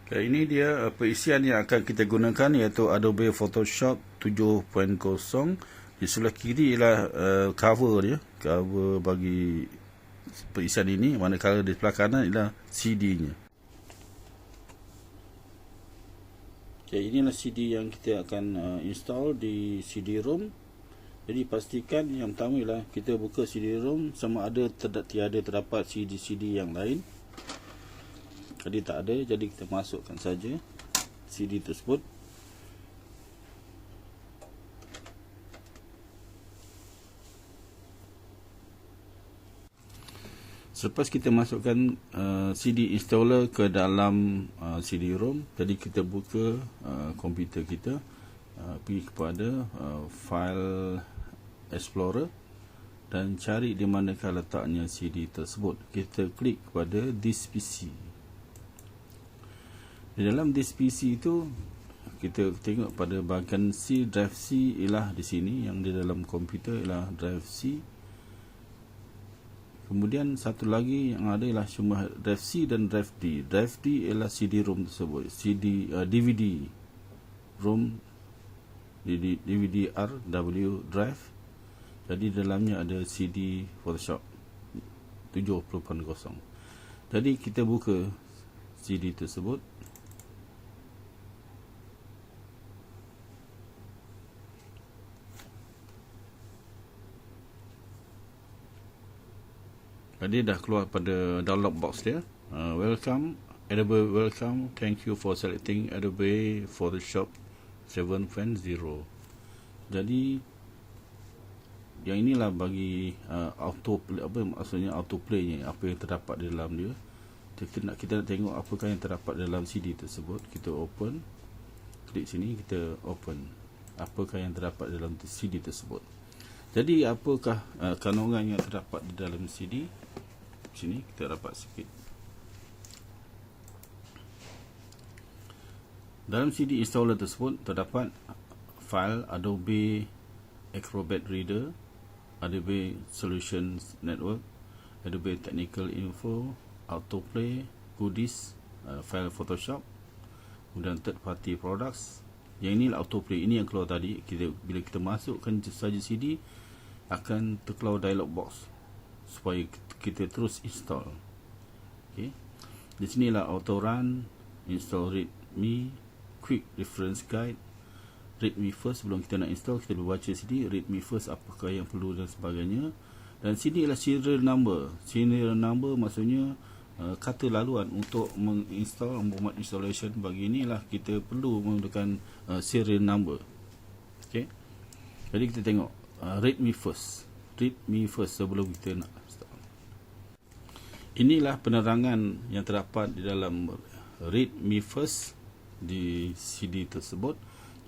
Okay, ini dia perisian yang akan kita gunakan, iaitu Adobe Photoshop 7.0. Di sebelah kiri ialah cover dia, cover bagi perisian ini, manakala di sebelah kanan ialah CD-nya. Okay, inilah CD yang kita akan install di CD-ROM. Jadi pastikan yang pertama ialah kita buka CD-ROM sama ada tiada terdapat CD-CD yang lain. Jadi tak ada, jadi kita masukkan saja CD tersebut. Selepas kita masukkan CD installer ke dalam CD-ROM, jadi kita buka komputer kita, pergi kepada File Explorer dan cari di manakah letaknya CD tersebut. Kita klik kepada This PC. Di dalam This PC itu kita tengok pada bahagian C, drive C ialah di sini, yang di dalam komputer ialah drive C. Kemudian satu lagi yang ada ialah cuma drive C dan drive D. Drive D ialah CD-ROM tersebut, DVD ROM, DVD-RW drive. Jadi dalamnya ada CD Photoshop 7.0. Jadi kita buka CD tersebut. Jadi dah keluar pada download box dia. Welcome, Adobe welcome. Thank you for selecting Adobe Photoshop 7.0. Jadi yang inilah bagi autoplay, apa maksudnya autoplay-nya, apa yang terdapat di dalam dia. Kita nak tengok apakah yang terdapat dalam CD tersebut. Kita open, klik sini, kita open apakah yang terdapat dalam CD tersebut. Jadi apakah kandungan yang terdapat di dalam CD? Sini kita dapat sikit. Dalam CD installer tersebut terdapat file Adobe Acrobat Reader, Adobe Solutions Network, Adobe Technical Info, Autoplay, Goodies, file Photoshop, kemudian third party products. Yang ini autoplay, ini yang keluar tadi. Bila kita masukkan saja CD, akan terkeluar dialog box supaya kita terus install. Okay. Di sinilah auto run, install readme, quick reference guide, readme first. Sebelum kita nak install, kita baca CD, readme first apakah yang perlu dan sebagainya. Dan sini ialah serial number. Serial number maksudnya kata laluan untuk menginstall, membuat installation. Bagi inilah kita perlu menggunakan serial number. Okay. Jadi kita tengok readme first. Readme first sebelum kita nak install. Inilah penerangan yang terdapat di dalam readme first di CD tersebut.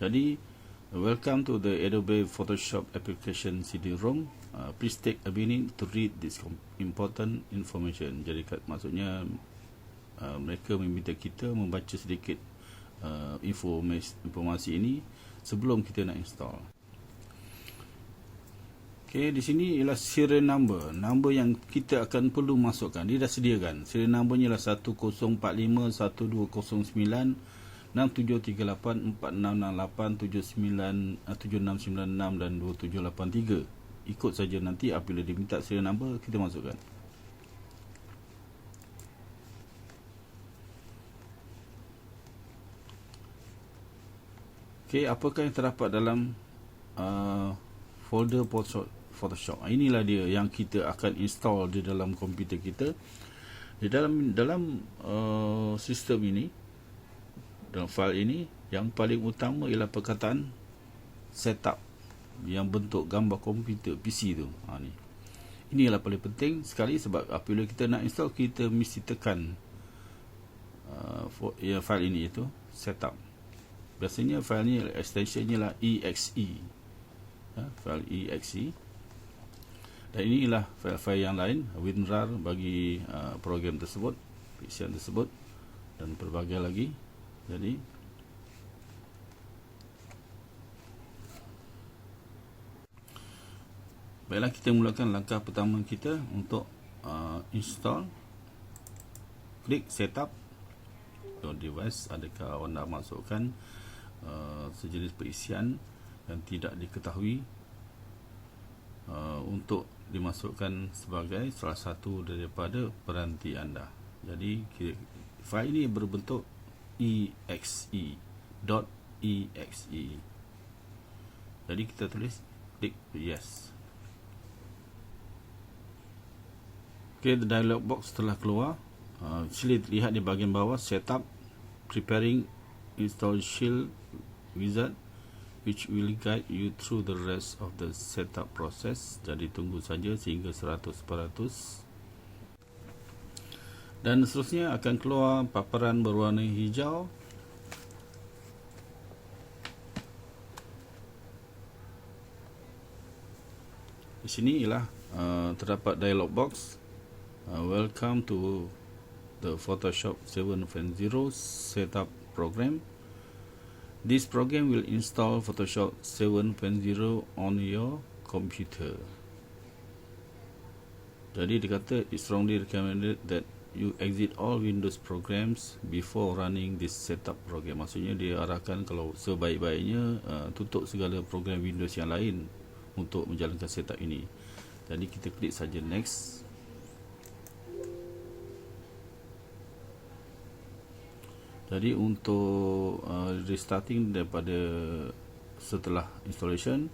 Jadi welcome to the Adobe Photoshop application CD-ROM. Please take a minute to read this important information. Jadi maksudnya mereka meminta kita membaca sedikit informasi ini sebelum kita nak install. Okay, di sini ialah serial number, number yang kita akan perlu masukkan. Dia dah sediakan. Serial numbernya ialah 1045 1209 6738 4668 7696 dan 2783. Ikut saja, nanti apabila diminta serial number kita masukkan. Okay, apakah yang terdapat dalam folder Photoshop? Inilah dia yang kita akan install di dalam komputer kita. Di dalam sistem ini, dalam file ini, yang paling utama ialah perkataan setup yang bentuk gambar komputer PC tu. Ni. Ini ialah paling penting sekali, sebab apabila kita nak install, kita mesti tekan file ini, iaitu setup. Biasanya file ni extensionnya lah exe. File exe. Dan ini ialah file-file yang lain, WinRAR bagi program tersebut, perisian tersebut, dan pelbagai lagi. Jadi baiklah, kita mulakan langkah pertama kita untuk install. Klik setup. your device. Adakah anda masukkan sejenis perisian yang tidak diketahui untuk dimasukkan sebagai salah satu daripada peranti anda. Jadi fail ini berbentuk exe. Jadi kita tulis klik yes. Okay, the dialog box telah keluar. Sila lihat di bahagian bawah, setup, preparing, install Shield Wizard, which will guide you through the rest of the setup process. Jadi tunggu saja sehingga 100%. Dan seterusnya akan keluar paparan berwarna hijau. Di sini ialah terdapat dialog box. Welcome to the Photoshop 7.0 setup program. This program will install Photoshop 7.0 on your computer. Jadi dikata it's strongly recommended that you exit all Windows programs before running this setup program. Maksudnya dia arahkan kalau sebaik-baiknya tutup segala program Windows yang lain untuk menjalankan setup ini. Jadi kita klik saja next. Jadi untuk restarting daripada setelah installation,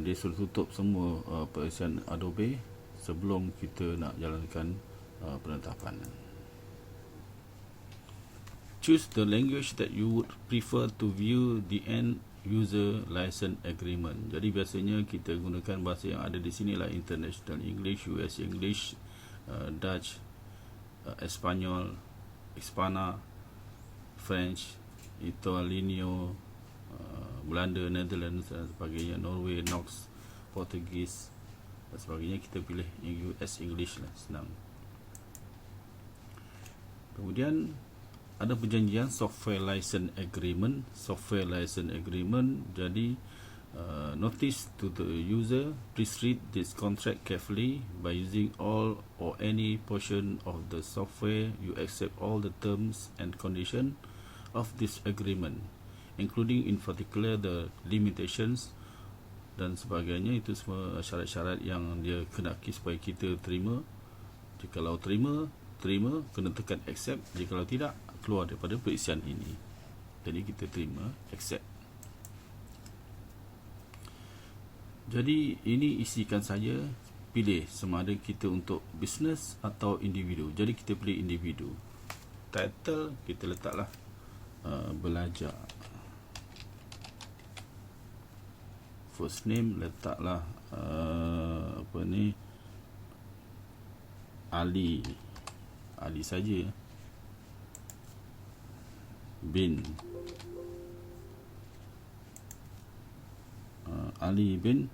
dia sudah tutup semua perisian Adobe sebelum kita nak jalankan penetapan. Choose the language that you would prefer to view the end user license agreement. Jadi biasanya kita gunakan bahasa yang ada di sini lah International English, US English, Dutch, Espanyol, Hispana, French, Italiano, Belanda, Netherlands dan sebagainya, Norway, Nox, Portugis dan sebagainya. Kita pilih US English lah, senang. Kemudian ada perjanjian software license agreement. Software license agreement, jadi notice to the user, please read this contract carefully. By using all or any portion of the software, you accept all the terms and conditions of this agreement, including in particular the limitations dan sebagainya. Itu semua syarat-syarat yang dia kenaki supaya kita terima. Jikalau terima, kena tekan accept. Jikalau tidak, keluar daripada perisian ini. Jadi kita terima, accept. Jadi ini isikan saja, pilih sama ada kita untuk business atau individu. Jadi kita pilih individu. Title kita letaklah belajar. First name letaklah Ali saja. Bin Ali bin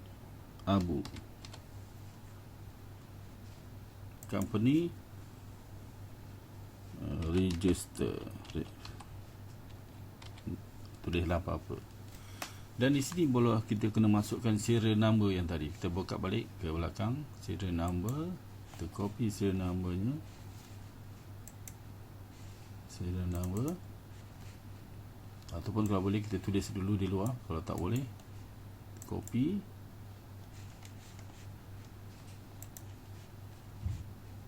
Abu. Company register, tulislah apa-apa. Dan di sini boleh kita kena masukkan serial number yang tadi. Kita buka balik ke belakang, serial number, kita copy serial numbernya, serial number, ataupun kalau boleh kita tulis dulu di luar. Kalau tak boleh, copy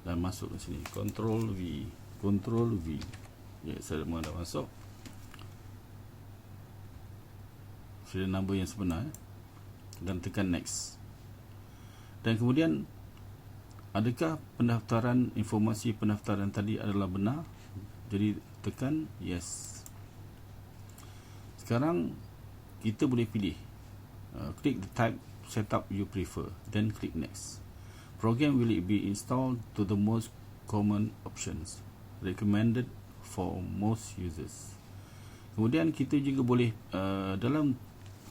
dan masuk ke sini, Ctrl V. Ya, semua dah masuk. Serial number yang sebenar, dan tekan next. Dan kemudian, adakah pendaftaran, informasi pendaftaran tadi adalah benar? Jadi tekan yes. Sekarang kita boleh pilih, klik the type setup you prefer, then click next. Program will be installed to the most common options recommended for most users. Kemudian kita juga boleh dalam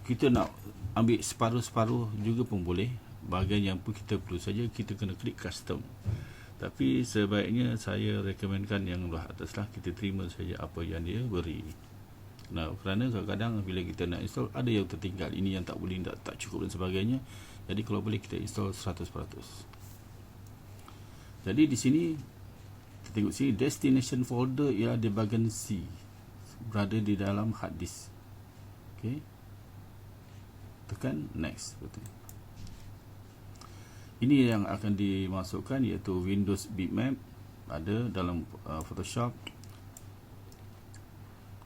kita nak ambil separuh-separuh juga pun boleh. Bahagian yang pun kita perlu saja, kita kena klik custom. Tapi sebaiknya saya rekomenkan yang belah atas lah. Kita terima saja apa yang dia beri. Nah, kerana kadang-kadang bila kita nak install, ada yang tertinggal. Ini yang tak boleh, tak cukup dan sebagainya. Jadi kalau boleh kita install 100%. Jadi di sini tengok sini, destination folder ialah di bahagian C, berada di dalam hard disk. Okey, tekan next. Betul. Ini yang akan dimasukkan, iaitu Windows bitmap ada dalam Photoshop.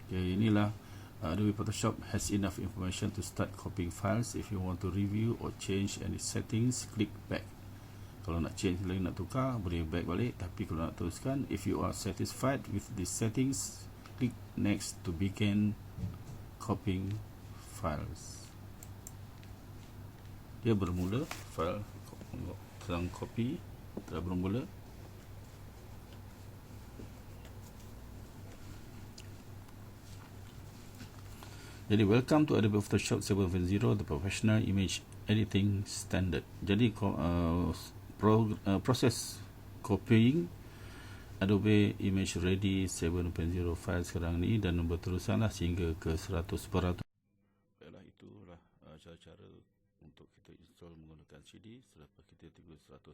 Okay, inilah Adobe Photoshop has enough information to start copying files. If you want to review or change any settings, click back. Kalau nak change lagi, nak tukar, boleh back balik. Tapi kalau nak teruskan, if you are satisfied with these settings, click next to begin copying files. Dia bermula, file sedang copy, telah bermula. Jadi welcome to Adobe Photoshop 7.0, the professional image editing standard. Jadi proses copying Adobe Image Ready 7.0 file sekarang ni, dan berterusanlah sehingga ke 100%. Itulah cara-cara untuk kita install menggunakan CD. Selepas kita tunggu 100%,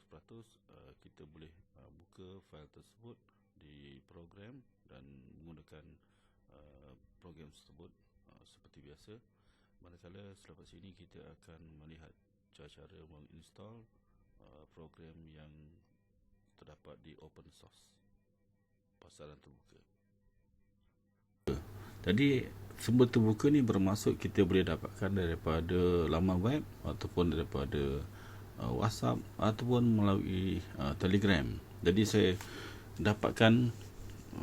kita boleh buka file tersebut di program dan menggunakan program tersebut seperti biasa. Manakala selepas ini kita akan melihat cara-cara menginstall program yang terdapat di open source, pasaran terbuka. Jadi sumber terbuka ni bermaksud kita boleh dapatkan daripada laman web, ataupun daripada WhatsApp, ataupun melalui Telegram. Jadi saya dapatkan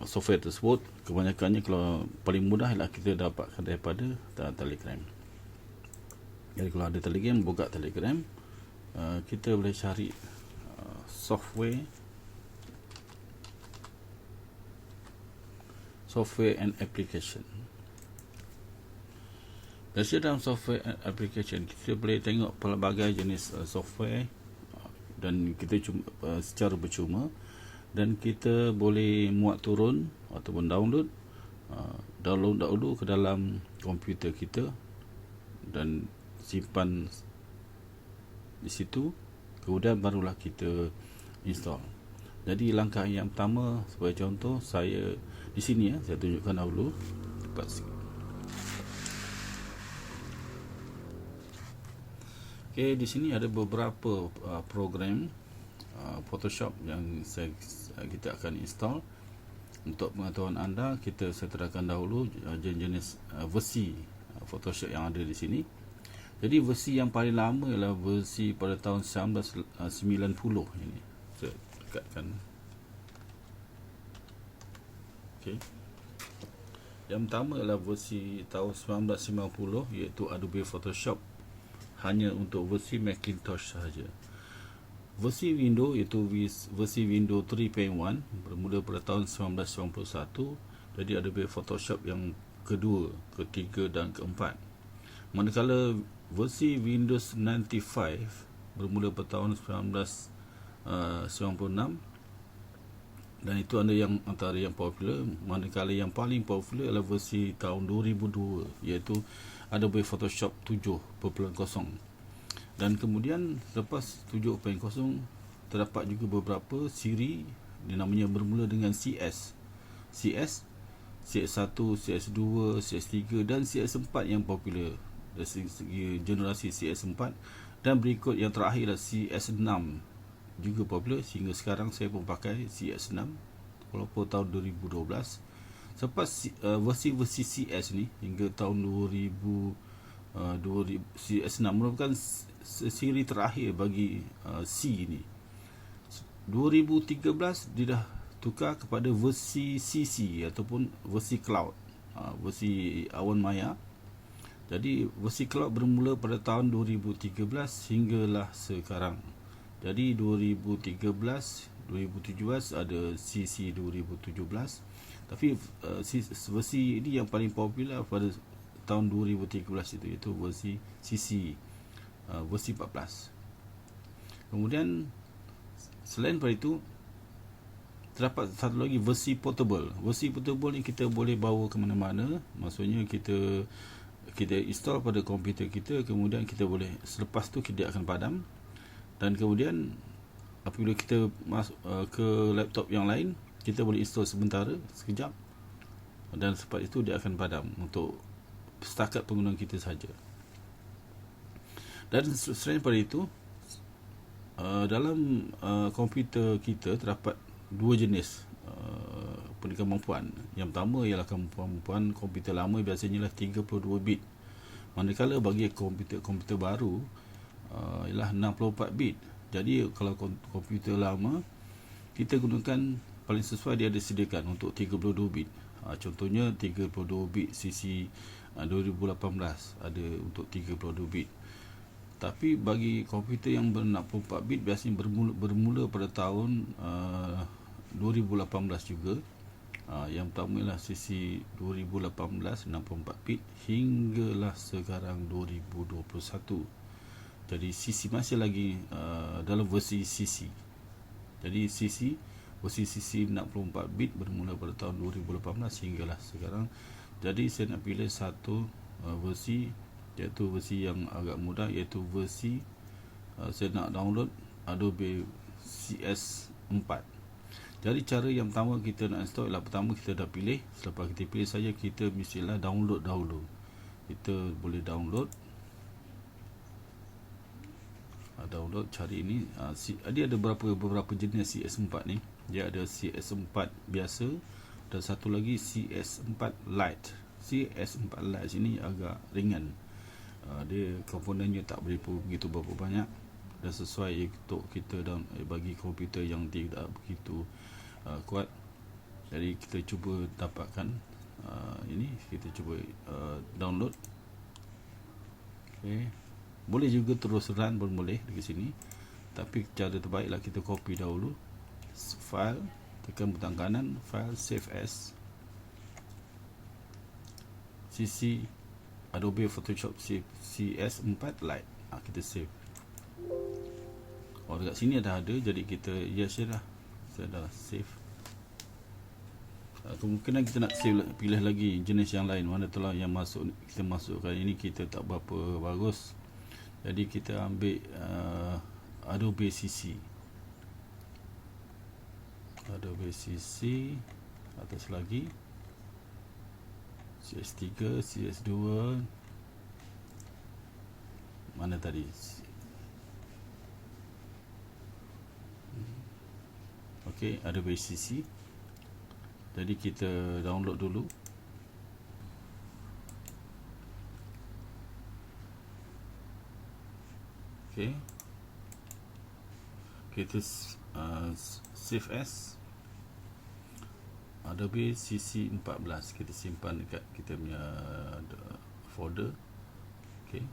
software tersebut, kebanyakannya kalau paling mudah ialah kita dapatkan daripada Telegram. Jadi kalau ada Telegram, buka Telegram, kita boleh cari software and application. Dari dalam software and application, kita boleh tengok pelbagai jenis software, dan kita secara bercuma, dan kita boleh muat turun ataupun download dahulu ke dalam komputer kita dan simpan di situ, kemudian barulah kita install. Jadi langkah yang pertama, sebagai contoh, saya di sini saya tunjukkan dahulu cepat sikit. Okey, di sini ada beberapa program Photoshop yang kita akan install. Untuk pengetahuan anda, saya terangkan dahulu jenis versi Photoshop yang ada di sini. Jadi versi yang paling lama ialah versi pada tahun 1990 ini. Saya dekatkan. Okey. Yang pertama ialah versi tahun 1990, iaitu Adobe Photoshop hanya untuk versi Macintosh sahaja. Versi Windows iaitu versi Windows 3.1 bermula pada tahun 1991. Jadi Adobe Photoshop yang kedua, ketiga dan keempat. Manakala versi Windows 95 bermula pada tahun 1996, dan itu antara yang popular. Manakala yang paling popular adalah versi tahun 2002, iaitu Adobe Photoshop 7.0. Dan kemudian selepas 7.0 terdapat juga beberapa siri namanya bermula dengan CS, CS1, CS2, CS3 dan CS4 yang popular dari segi generasi CS4, dan berikut yang terakhir adalah CS6 juga popular sehingga sekarang saya pun pakai CS6 walaupun tahun 2012. Selepas versi-versi CS ni hingga tahun 2000 CS6 merupakan siri terakhir bagi C ni. 2013 dia dah tukar kepada versi CC ataupun versi cloud, versi awan maya. Jadi versi cloud bermula pada tahun 2013 hinggalah sekarang. Jadi 2013, 2017 ada CC 2017. Tapi versi ini yang paling popular pada tahun 2013 itu, iaitu versi CC, versi 14. Kemudian selain daripada itu, terdapat satu lagi versi portable. Versi portable ni kita boleh bawa ke mana-mana. Maksudnya kita install pada komputer kita, kemudian kita boleh, selepas tu dia akan padam, dan kemudian apabila kita masuk ke laptop yang lain, kita boleh install sementara, sekejap, dan selepas itu dia akan padam untuk setakat penggunaan kita saja. Dan selain daripada itu, dalam komputer kita terdapat dua jenis kemampuan. Yang pertama ialah kemampuan komputer lama, biasanya ialah 32 bit. Manakala bagi komputer baru ialah 64 bit. Jadi kalau komputer lama, kita gunakan paling sesuai dia disediakan untuk 32 bit. Contohnya 32 bit CC 2018 ada untuk 32 bit. Tapi bagi komputer yang ber-64 bit biasanya bermula pada tahun 2018 juga. Yang pertama ialah CC 2018 64 bit hinggalah sekarang 2021. Jadi CC masih lagi dalam versi CC. Jadi versi CC 64 bit bermula pada tahun 2018 hinggalah sekarang. Jadi saya nak pilih satu versi, iaitu versi yang agak mudah, iaitu versi saya nak download Adobe CS4. Jadi cara yang pertama kita nak install ialah, pertama kita dah pilih. Selepas kita pilih saja, kita mestilah download dahulu. Kita boleh download, cari ini. Dia ada beberapa jenis CS4 ni. Dia ada CS4 biasa dan satu lagi CS4 Lite. CS4 Lite ini agak ringan. Dia komponennya tak begitu berapa banyak dan sesuai untuk kita bagi komputer yang tidak begitu kuat. Jadi kita cuba dapatkan ini, kita cuba download. Okay. Boleh juga terus run pun boleh di sini, tapi cara terbaiklah kita copy dahulu file, tekan butang kanan, file, save as, CC Adobe Photoshop CS4 Lite. Kita save. Dekat sini dah ada, jadi kita yes je dah. Saya dah save. Kemungkinan kita nak save, pilih lagi jenis yang lain, mana tu lah yang kita masukkan ini kita tak berapa bagus. Jadi kita ambil Adobe CC. Atas lagi CS3, CS2, mana tadi? Okey, Adobe CC. Jadi kita download dulu. Okey, kita save as Adobe CC 14. Kita simpan dekat kita punya folder. Okey,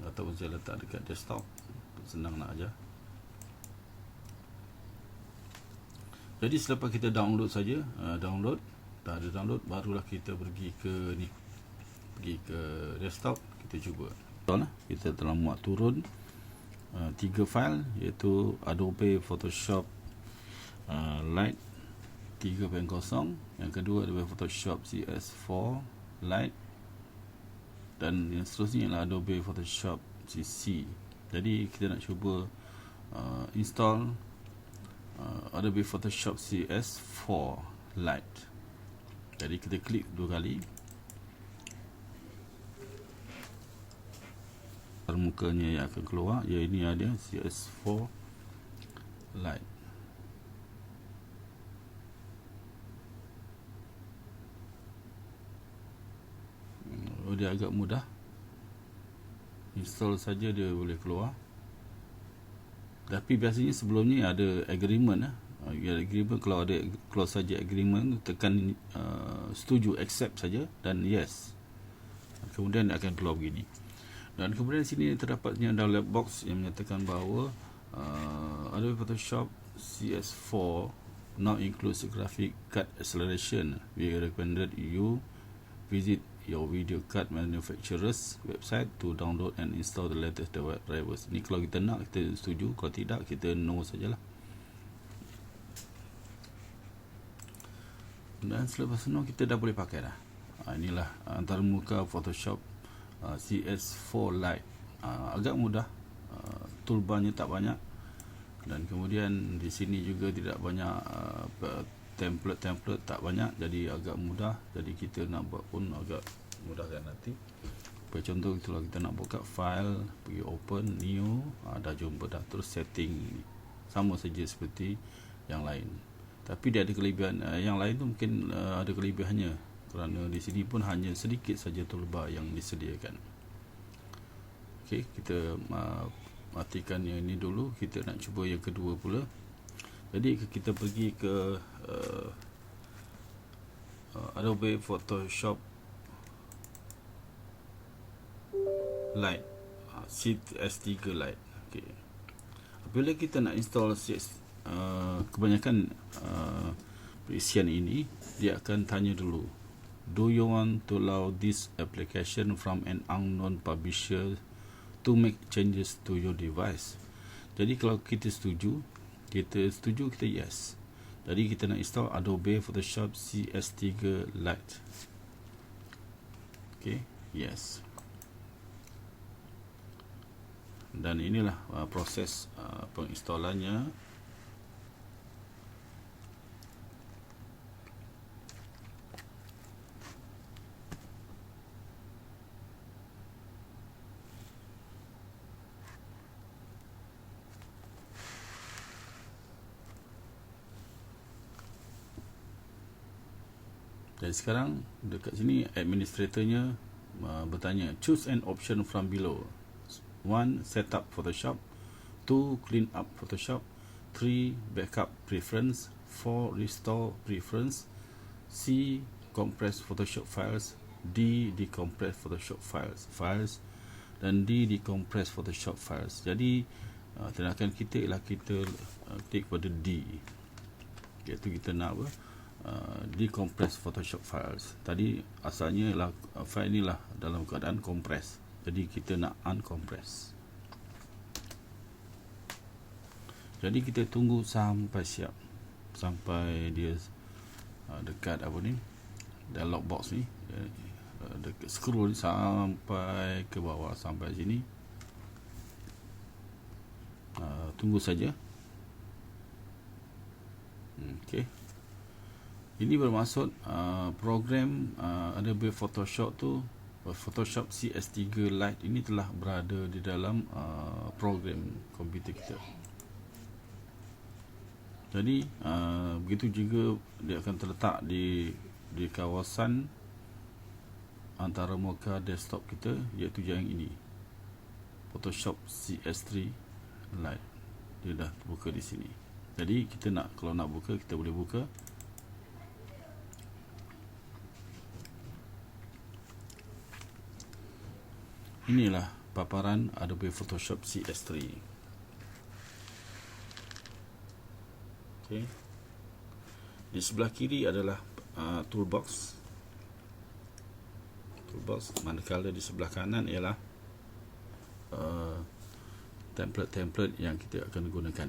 ataupun saya letak dekat desktop, senang nak aja. Jadi selepas kita download saja, dah ada download, barulah kita pergi ke desktop. Kita cuba. Kita telah muat turun 3 file, iaitu Adobe Photoshop Lite 3.0, yang kedua Adobe Photoshop CS4 Lite, dan yang seterusnya adalah Adobe Photoshop CC. Jadi kita nak cuba install Adobe Photoshop CS4 Lite. Jadi kita klik 2 kali. Permukaannya yang akan keluar, ya ini ada CS4 Lite. Dia agak mudah. Install saja dia boleh keluar. Tapi biasanya sebelumnya ada agreement. Agreement, kalau saja agreement, tekan setuju, accept saja dan yes. Kemudian dia akan keluar begini. Dan kemudian sini terdapatnya dialog box yang menyatakan bahawa Adobe Photoshop CS4 now includes graphic card acceleration. We recommended you visit your video card manufacturer's website to download and install the latest drivers. Ini kalau kita nak, kita setuju. Kalau tidak, kita no sajalah. Dan selepas no, kita dah boleh pakai dah. Inilah antarmuka Photoshop CS4 Lite. Agak mudah. Toolbarnya tak banyak. Dan kemudian di sini juga tidak banyak template tak banyak, jadi agak mudah. Jadi kita nak buat pun agak mudahkan nanti. Contoh itulah, kita nak buka file, pergi open new, dah jumpa dah, terus setting sama saja seperti yang lain. Tapi dia ada kelebihan, yang lain tu mungkin ada kelebihannya, kerana di sini pun hanya sedikit saja toolbar yang disediakan. Okey, kita matikan yang ini dulu, kita nak cuba yang kedua pula. Jadi kita pergi ke Adobe Photoshop Lite, CS3 Lite. Okay. Apabila kita nak install kebanyakan perisian ini, dia akan tanya dulu, do you want to allow this application from an unknown publisher to make changes to your device? Jadi kalau kita setuju, kita yes. Jadi kita nak install Adobe Photoshop CS3 Lite. Okay, yes. Dan inilah proses penginstalannya. Jadi sekarang dekat sini administratornya bertanya, choose an option from below. 1. Set up Photoshop. 2. Clean up Photoshop. 3. Backup preference. 4. Restore preference. C. Compress Photoshop files. D. Decompress Photoshop files. Dan D. Decompress Photoshop files. Jadi tindakan kita ialah kita klik pada D, iaitu kita nak decompress Photoshop files. Tadi asalnya ialah file inilah dalam keadaan compress, jadi kita nak uncompress. Jadi kita tunggu sampai siap, sampai dia dekat apa ni, dialog box ni, dekat scroll sampai ke bawah, sampai sini. Tunggu saja. Okey. Ini bermaksud program Adobe Photoshop tu, Photoshop CS3 Lite ini telah berada di dalam program komputer kita. Jadi begitu juga dia akan terletak di kawasan antara muka desktop kita, iaitu yang ini, Photoshop CS3 Lite. Dia dah buka di sini. Jadi kita nak, kalau nak buka, kita boleh buka. Inilah paparan Adobe Photoshop CS3. Okay. Di sebelah kiri adalah toolbox. Manakala di sebelah kanan ialah template-template yang kita akan gunakan.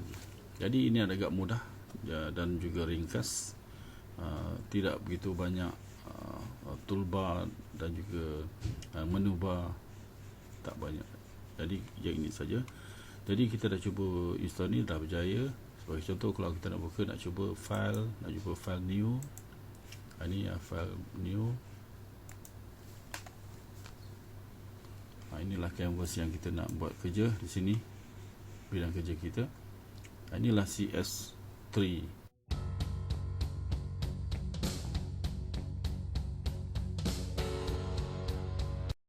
Jadi ini agak mudah dan juga ringkas. Tidak begitu banyak toolbar dan juga menu bar, tak banyak. Jadi yang ini saja. Jadi kita dah cuba install ni, dah berjaya. Sebagai contoh, kalau kita nak buka, nak cuba file, nak cuba file new. Ini file new. Inilah canvas yang kita nak buat kerja di sini, bidang kerja kita. Inilah CS3